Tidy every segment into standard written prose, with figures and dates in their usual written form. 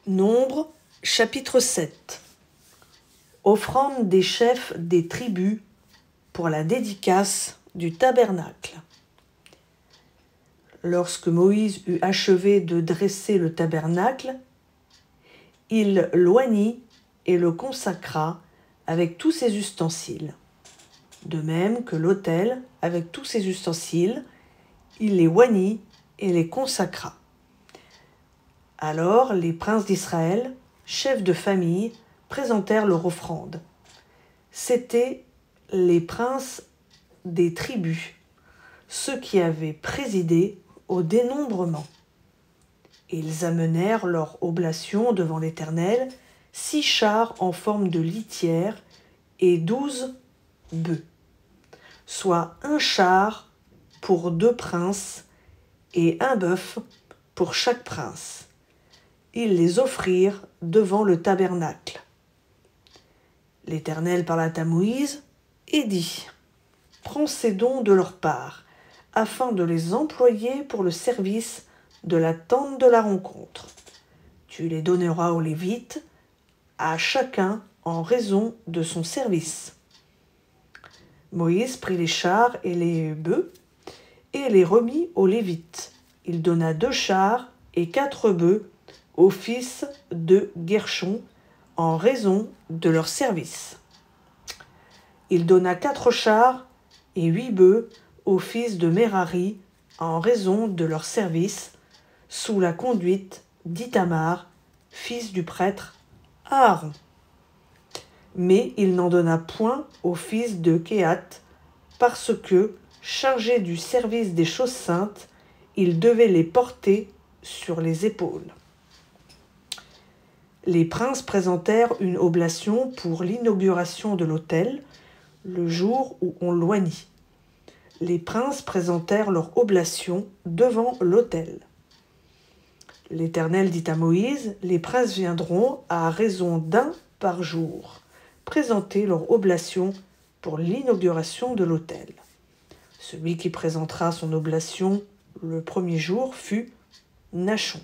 Nombre, chapitre 7. Offrande des chefs des tribus pour la dédicace du tabernacle. Lorsque Moïse eut achevé de dresser le tabernacle, il l'oignit et le consacra avec tous ses ustensiles. De même que l'autel avec tous ses ustensiles, il les oignit et les consacra. Alors les princes d'Israël, chefs de famille, présentèrent leur offrande. C'étaient les princes des tribus, ceux qui avaient présidé au dénombrement. Ils amenèrent leur oblation devant l'Éternel, 6 chars en forme de litière et 12 bœufs, soit 1 char pour 2 princes et 1 bœuf pour chaque prince. Ils les offrirent devant le tabernacle. L'Éternel parla à Moïse et dit : « Prends ces dons de leur part, afin de les employer pour le service de la tente de la rencontre. Tu les donneras aux Lévites, à chacun en raison de son service. » Moïse prit les chars et les bœufs et les remit aux Lévites. Il donna 2 chars et 4 bœufs aux fils de Guershon en raison de leur service. Il donna 4 chars et 8 bœufs aux fils de Merari en raison de leur service, sous la conduite d'Ithamar, fils du prêtre Aaron. Mais il n'en donna point aux fils de Kehath, parce que, chargés du service des choses saintes, ils devaient les porter sur les épaules. Les princes présentèrent une oblation pour l'inauguration de l'autel, le jour où on l'oignit. Les princes présentèrent leur oblation devant l'autel. L'Éternel dit à Moïse : « Les princes viendront à raison d'1 par jour, présenter leur oblation pour l'inauguration de l'autel. Celui qui présentera son oblation le premier jour fut Nachon,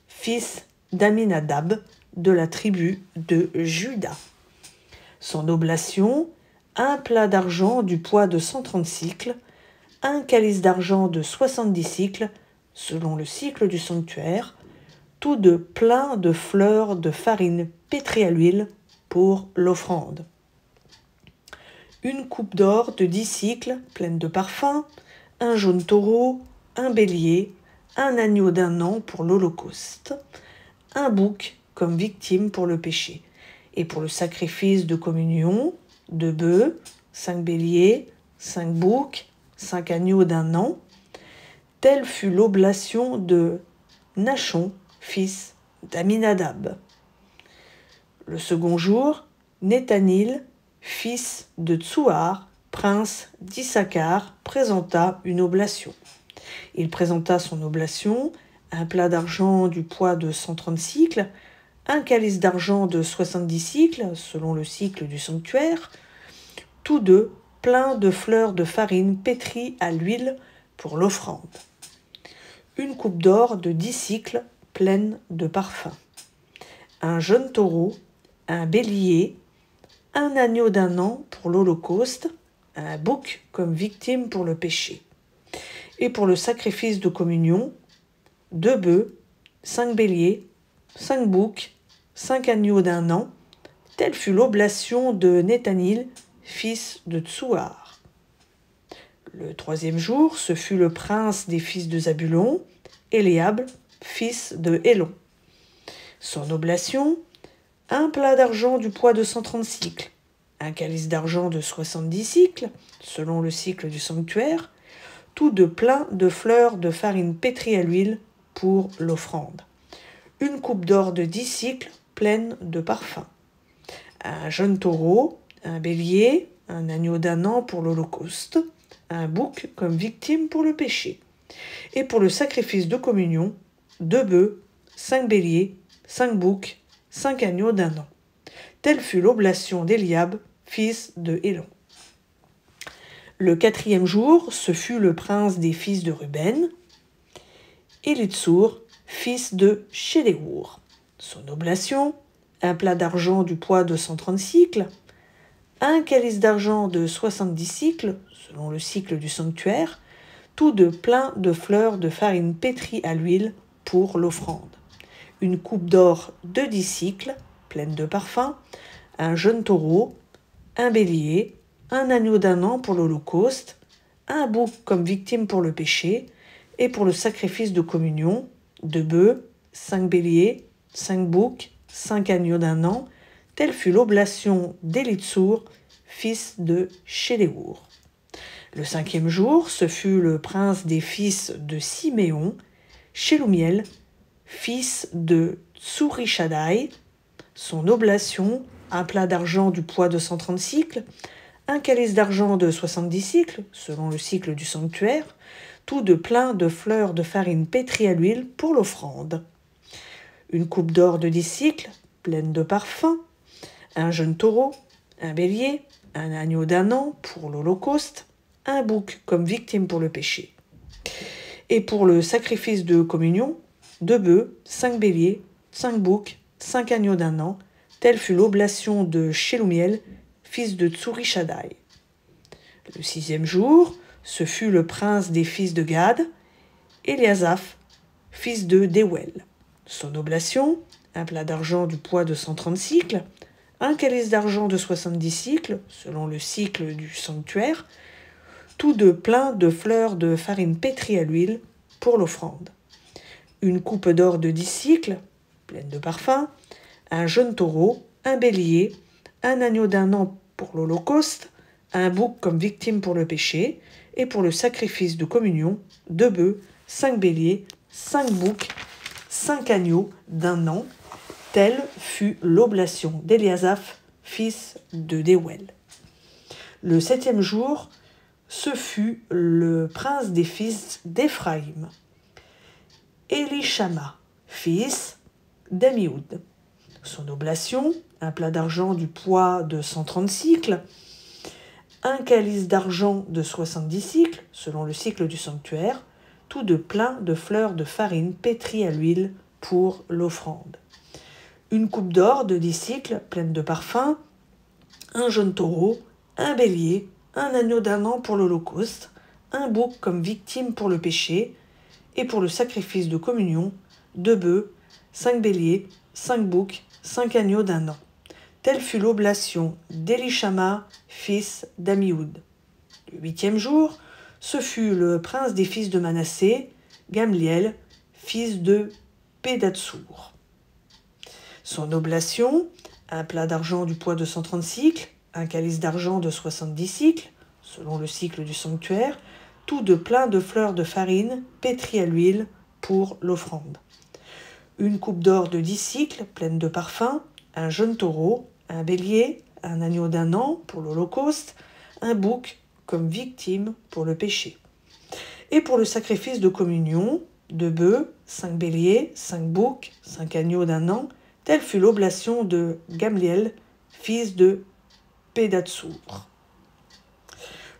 fils d'Amminadab, de la tribu de Juda. Son oblation, 1 plat d'argent du poids de 130 cycles, 1 calice d'argent de 70 cycles, selon le cycle du sanctuaire, tous deux pleins de fleurs de farine pétrie à l'huile pour l'offrande. 1 coupe d'or de 10 cycles, pleine de parfum, 1 jaune taureau, 1 bélier, 1 agneau d'1 an pour l'holocauste, 1 bouc comme victime pour le péché, et pour le sacrifice de communion, 2 bœufs, 5 béliers, 5 boucs, 5 agneaux d'1 an. Telle fut l'oblation de Nachon, fils d'Amminadab. Le second jour, Nethanil, fils de Tsuar, prince d'Issachar, présenta une oblation. Il présenta son oblation, 1 plat d'argent du poids de 130 cycles, 1 calice d'argent de 70 cycles, selon le cycle du sanctuaire, tous deux pleins de fleurs de farine pétrie à l'huile pour l'offrande. 1 coupe d'or de 10 cycles, pleine de parfum. 1 jeune taureau, 1 bélier, 1 agneau d'1 an pour l'holocauste, 1 bouc comme victime pour le péché. Et pour le sacrifice de communion, 2 bœufs, 5 béliers, 5 boucs, 5 agneaux d'1 an. Telle fut l'oblation de Nethanil, fils de Tsuar. Le 3e jour, ce fut le prince des fils de Zabulon, Éliab, fils de Hélon. Son oblation, 1 plat d'argent du poids de 130 cycles, 1 calice d'argent de 70 cycles, selon le cycle du sanctuaire, tous deux pleins de fleurs de farine pétrie à l'huile pour l'offrande. 1 coupe d'or de 10 cycles, pleine de parfum. 1 jeune taureau, 1 bélier, 1 agneau d'1 an pour l'holocauste, 1 bouc comme victime pour le péché. Et pour le sacrifice de communion, 2 bœufs, 5 béliers, 5 boucs, 5 agneaux d'1 an. Telle fut l'oblation d'Éliab, fils de Hélon. Le 4e jour, ce fut le prince des fils de Ruben, Élitsur, fils de Shéléour. Son oblation, un plat d'argent du poids de 130 cycles, un calice d'argent de 70 cycles, selon le cycle du sanctuaire, tout de plein de fleurs de farine pétrie à l'huile pour l'offrande. Une coupe d'or de 10 cycles, pleine de parfum, un jeune taureau, un bélier, un agneau d'un an pour l'holocauste, un bouc comme victime pour le péché, et pour le sacrifice de communion, 2 bœufs, 5 béliers, 5 boucs, 5 agneaux d'un an, telle fut l'oblation d'Élitsour, fils de Chéléour. Le 5e jour, ce fut le prince des fils de Siméon, Shelumiel, fils de Tsurishadai, son oblation, un plat d'argent du poids de 130 cycles, un calice d'argent de 70 cycles, selon le cycle du sanctuaire, tout de plein de fleurs de farine pétrie à l'huile pour l'offrande. Une coupe d'or de 10 cycles, pleine de parfum, un jeune taureau, un bélier, un agneau d'un an pour l'holocauste, un bouc comme victime pour le péché. Et pour le sacrifice de communion, 2 bœufs, 5 béliers, 5 boucs, 5 agneaux d'un an, telle fut l'oblation de Shelumiel, fils de Tsurishadai. Le 6e jour, ce fut le prince des fils de Gad, Eliasaph, fils de Deuel. Son oblation, un plat d'argent du poids de 130 cycles, un calice d'argent de 70 cycles, selon le cycle du sanctuaire, tout de plein de fleurs de farine pétrie à l'huile pour l'offrande. Une coupe d'or de 10 cycles, pleine de parfum, un jeune taureau, un bélier, un agneau d'un an pour l'holocauste, un bouc comme victime pour le péché, et pour le sacrifice de communion, 2 bœufs, 5 béliers, 5 boucs, 5 agneaux d'un an. Telle fut l'oblation d'Eliasaph, fils de Deuel. Le 7e jour, ce fut le prince des fils d'Éphraïm, Élishama, fils d'Amioud. Son oblation, un plat d'argent du poids de 130 cycles, un calice d'argent de 70 cycles, selon le cycle du sanctuaire, tout de plein de fleurs de farine pétrie à l'huile pour l'offrande. Une coupe d'or de 10 cycles, pleine de parfum, un jeune taureau, un bélier, un agneau d'un an pour l'holocauste, un bouc comme victime pour le péché, et pour le sacrifice de communion, 2 bœufs, 5 béliers, 5 boucs, 5 agneaux d'un an. Telle fut l'oblation d'Élishama, fils d'Amioud. Le 8e jour, ce fut le prince des fils de Manassé, Gamliel, fils de Pédatsour. Son oblation, un plat d'argent du poids de 130 cycles, un calice d'argent de 70 cycles, selon le cycle du sanctuaire, tout de plein de fleurs de farine pétrie à l'huile pour l'offrande. Une coupe d'or de 10 cycles, pleine de parfum, un jeune taureau, un bélier, un agneau d'un an pour l'holocauste, un bouc comme victime pour le péché. Et pour le sacrifice de communion, 2 bœufs, 5 béliers, 5 boucs, 5 agneaux d'un an, telle fut l'oblation de Gamliel, fils de Pédatsour.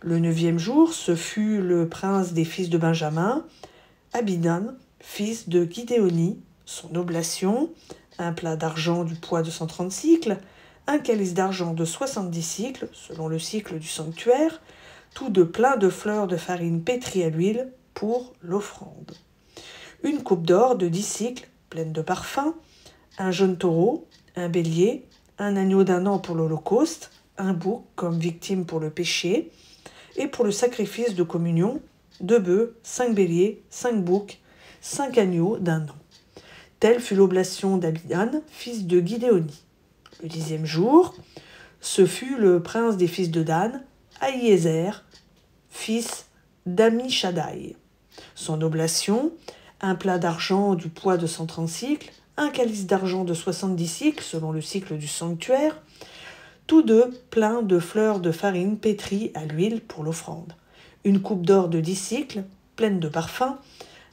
Le 9e jour, ce fut le prince des fils de Benjamin, Abidan, fils de Gidéoni, son oblation, un plat d'argent du poids de 130 cycles, un calice d'argent de 70 cycles, selon le cycle du sanctuaire, tout de plein de fleurs de farine pétrie à l'huile pour l'offrande. Une coupe d'or de 10 cycles, pleine de parfum, un jeune taureau, un bélier, un agneau d'un an pour l'holocauste, un bouc comme victime pour le péché, et pour le sacrifice de communion, 2 bœufs, 5 béliers, 5 boucs, 5 agneaux d'un an. Telle fut l'oblation d'Abidan, fils de Gidéoni. Le 10e jour, ce fut le prince des fils de Dan, Ahiézer, fils d'Amishadai. Son oblation, un plat d'argent du poids de 130 cycles, un calice d'argent de 70 cycles selon le cycle du sanctuaire, tous deux pleins de fleurs de farine pétrie à l'huile pour l'offrande. Une coupe d'or de 10 cycles, pleine de parfum,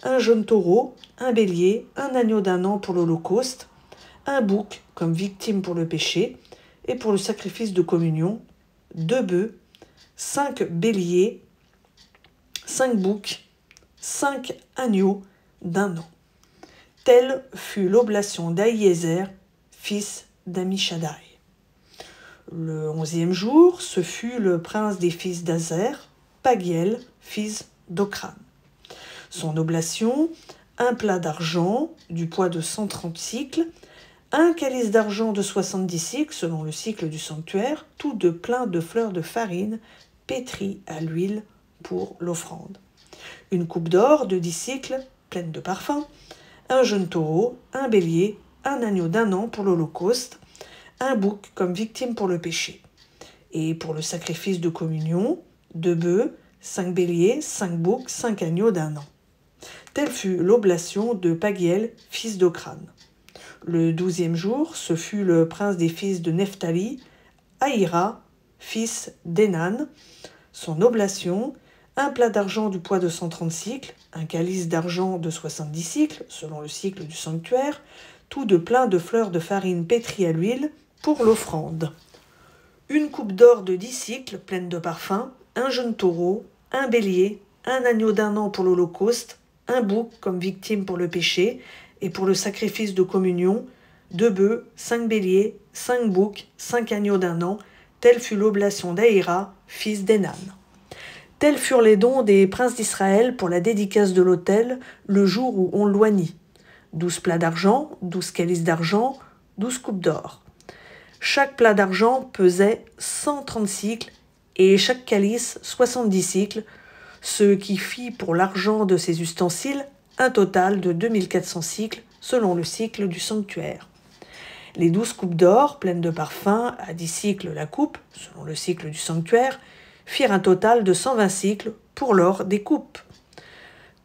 un jeune taureau, un bélier, un agneau d'un an pour l'holocauste, un bouc comme victime pour le péché, et pour le sacrifice de communion, 2 bœufs, 5 béliers, 5 boucs, 5 agneaux d'un an. Telle fut l'oblation d'Ahiézer, fils d'Ammishaddai. Le 11e jour, ce fut le prince des fils d'Azer, Pagiel, fils d'Okran. Son oblation, un plat d'argent du poids de 130 cycles, un calice d'argent de 70 cycles selon le cycle du sanctuaire, tout de plein de fleurs de farine pétries à l'huile pour l'offrande. Une coupe d'or de 10 cycles pleine de parfums, un jeune taureau, un bélier, un agneau d'1 an pour l'holocauste, un bouc comme victime pour le péché. Et pour le sacrifice de communion, 2 bœufs, 5 béliers, 5 boucs, 5 agneaux d'1 an. Telle fut l'oblation de Pagiel, fils d'Okran. Le 12e jour, ce fut le prince des fils de Nephtali, Ahira, fils d'Enan. Son oblation, un plat d'argent du poids de 130 cycles, un calice d'argent de 70 cycles, selon le cycle du sanctuaire, tout de plein de fleurs de farine pétries à l'huile pour l'offrande. Une coupe d'or de 10 cycles pleine de parfums, un jeune taureau, un bélier, un agneau d'1 an pour l'holocauste, un bouc comme victime pour le péché, et pour le sacrifice de communion, 2 bœufs, 5 béliers, 5 boucs, 5 agneaux d'1 an, telle fut l'oblation d'Ahira, fils d'Enan. Tels furent les dons des princes d'Israël pour la dédicace de l'autel le jour où on l'oignit. 12 plats d'argent, 12 calices d'argent, 12 coupes d'or. Chaque plat d'argent pesait 130 cycles et chaque calice 70 cycles, ce qui fit pour l'argent de ces ustensiles un total de 2400 cycles selon le cycle du sanctuaire. Les 12 coupes d'or, pleines de parfums, à 10 cycles la coupe, selon le cycle du sanctuaire, firent un total de 120 cycles pour l'or des coupes.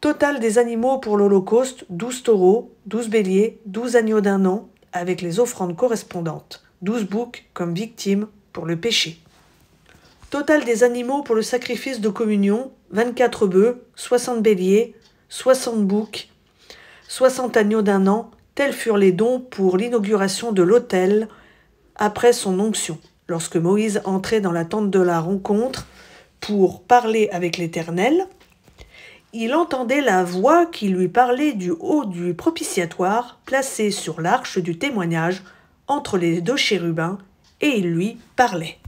Total des animaux pour l'holocauste, 12 taureaux, 12 béliers, 12 agneaux d'1 an, avec les offrandes correspondantes, 12 boucs comme victimes pour le péché. Total des animaux pour le sacrifice de communion, 24 bœufs, 60 béliers, 60 boucs, 60 agneaux d'1 an, tels furent les dons pour l'inauguration de l'autel après son onction. Lorsque Moïse entrait dans la tente de la rencontre pour parler avec l'Éternel, il entendait la voix qui lui parlait du haut du propitiatoire placé sur l'arche du témoignage entre les 2 chérubins, et il lui parlait.